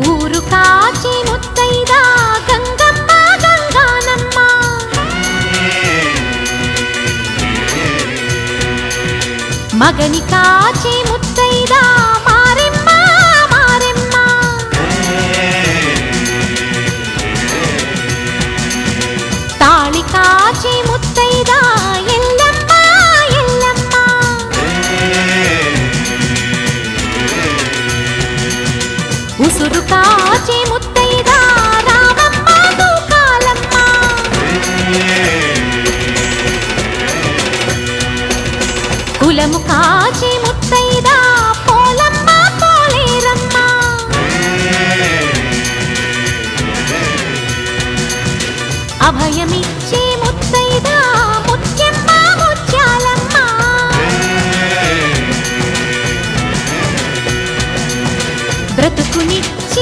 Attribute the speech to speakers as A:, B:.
A: ఊరు కాచి ముత్తైదా గంగమ్మ గంగానమ్మ మగని కాచి ముత్తైదా మారెమ్మ మారెమ్మ తాళి కాచి ముత్తైదా ఎల్లమ్మ ఎల్లమ్మ ఉసురు కాచి ముత్తైదా రామమ్మ దూకాలమ్మ కులము కాచి ముత్తైదా పోలమ్మ పోలేరమ్మ అభయమి